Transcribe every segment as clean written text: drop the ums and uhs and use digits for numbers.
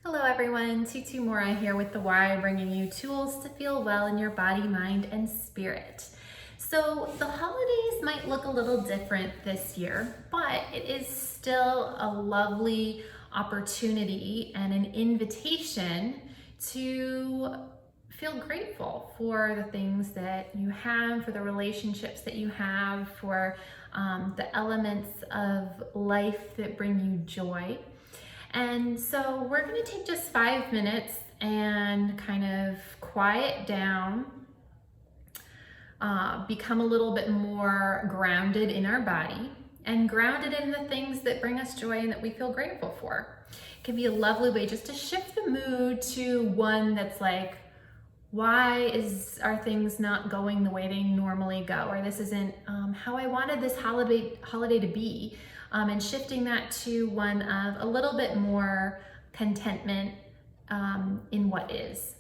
Hello everyone, Tutu Mora here with The Why, bringing you tools to feel well in your body, mind, and spirit. So the holidays might look a little different this year, but it is still a lovely opportunity and an invitation to feel grateful for the things that you have, for the relationships that you have, for the elements of life that bring you joy. And so we're going to take just 5 minutes and kind of quiet down, become a little bit more grounded in our body and grounded in the things that bring us joy and that we feel grateful for. It can be a lovely way just to shift the mood to one that's like, why are things not going the way they normally go? Or this isn't how I wanted this holiday to be. And shifting that to one of a little bit more contentment in what is.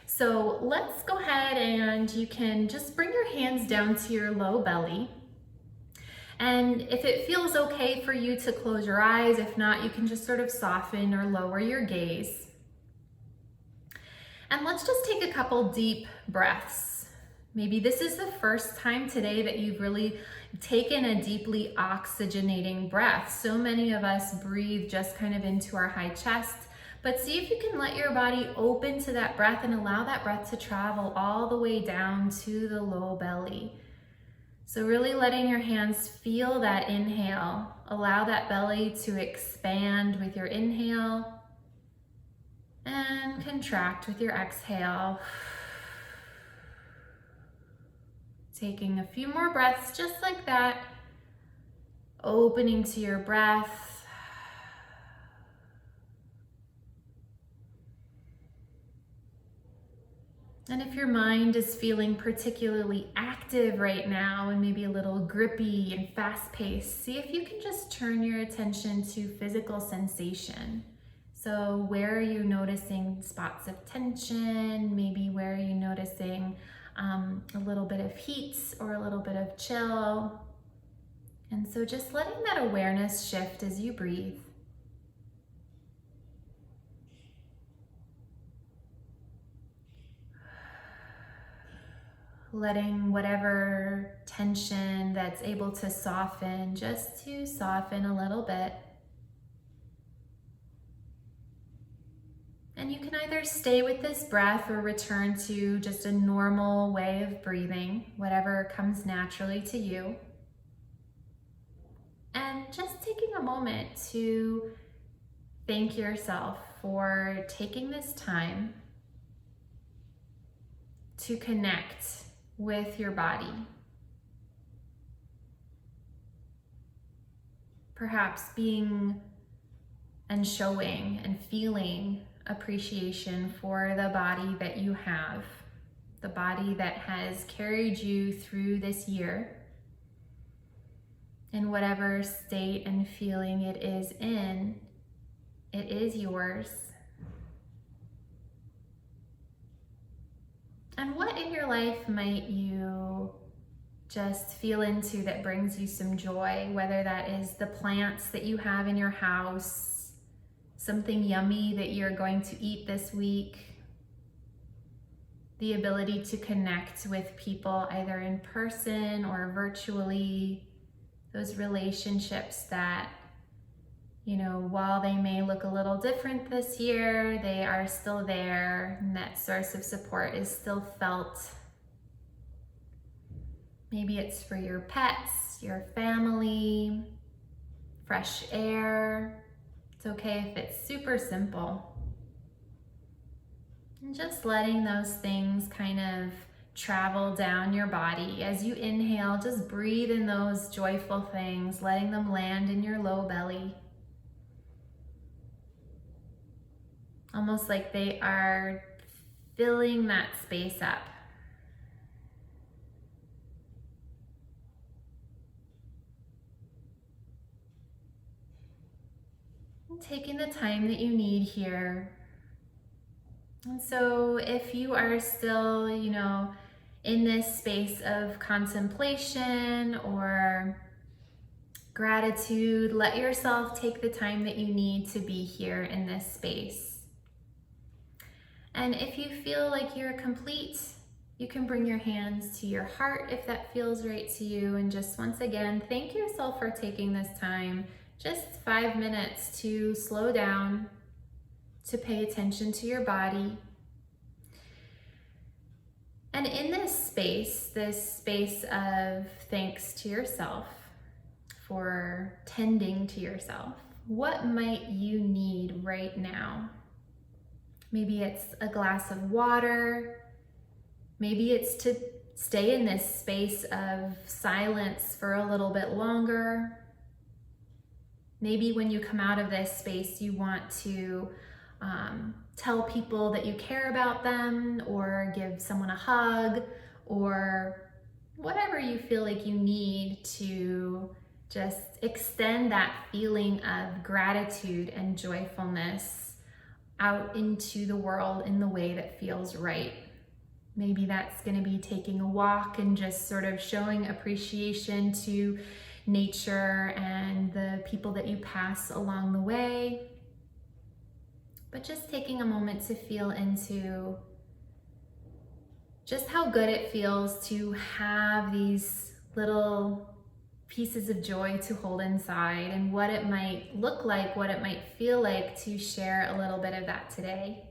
So let's go ahead and you can just bring your hands down to your low belly. And if it feels okay for you to close your eyes, if not, you can just sort of soften or lower your gaze. And let's just take a couple deep breaths. Maybe this is the first time today that you've really taken a deeply oxygenating breath. So many of us breathe just kind of into our high chest, but see if you can let your body open to that breath and allow that breath to travel all the way down to the low belly. So really letting your hands feel that inhale. Allow that belly to expand with your inhale and contract with your exhale. Taking a few more breaths just like that, opening to your breath. And if your mind is feeling particularly active right now and maybe a little grippy and fast-paced, see if you can just turn your attention to physical sensation. So where are you noticing spots of tension? Maybe where are you noticing a little bit of heat or a little bit of chill? And so just letting that awareness shift as you breathe. Letting whatever tension that's able to soften, just to soften a little bit. And you can either stay with this breath or return to just a normal way of breathing, whatever comes naturally to you. And just taking a moment to thank yourself for taking this time to connect with your body. Perhaps being and showing and feeling appreciation for the body that you have, the body that has carried you through this year, in whatever state and feeling it is in, it is yours. And what in your life might you just feel into that brings you some joy, whether that is the plants that you have in your house, something yummy that you're going to eat this week, the ability to connect with people either in person or virtually, those relationships that, while they may look a little different this year, they are still there, and that source of support is still felt. Maybe it's for your pets, your family, fresh air. It's okay if it's super simple. And just letting those things kind of travel down your body. As you inhale, just breathe in those joyful things, letting them land in your low belly. Almost like they are filling that space up. Taking the time that you need here. And so if you are still, in this space of contemplation or gratitude, let yourself take the time that you need to be here in this space. And if you feel like you're complete, you can bring your hands to your heart if that feels right to you. And just once again, thank yourself for taking this time, just 5 minutes to slow down, to pay attention to your body. And in this space of thanks to yourself for tending to yourself, what might you need right now? Maybe it's a glass of water. Maybe it's to stay in this space of silence for a little bit longer. Maybe when you come out of this space, you want to tell people that you care about them, or give someone a hug, or whatever you feel like you need to just extend that feeling of gratitude and joyfulness out into the world in the way that feels right. Maybe that's going to be taking a walk and just sort of showing appreciation to nature and the people that you pass along the way. But just taking a moment to feel into just how good it feels to have these little pieces of joy to hold inside, and what it might look like, what it might feel like to share a little bit of that today.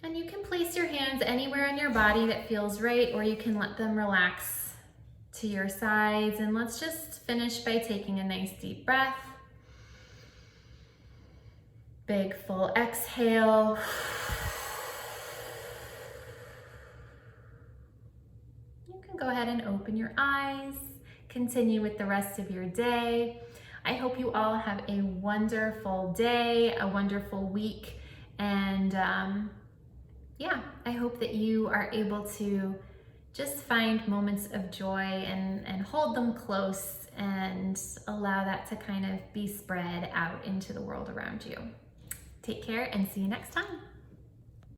And you can place your hands anywhere on your body that feels right, or you can let them relax to your sides. And let's just finish by taking a nice deep breath. Big full exhale. You can go ahead and open your eyes. Continue with the rest of your day. I hope you all have a wonderful day, a wonderful week, and I hope that you are able to just find moments of joy and hold them close and allow that to kind of be spread out into the world around you. Take care and see you next time.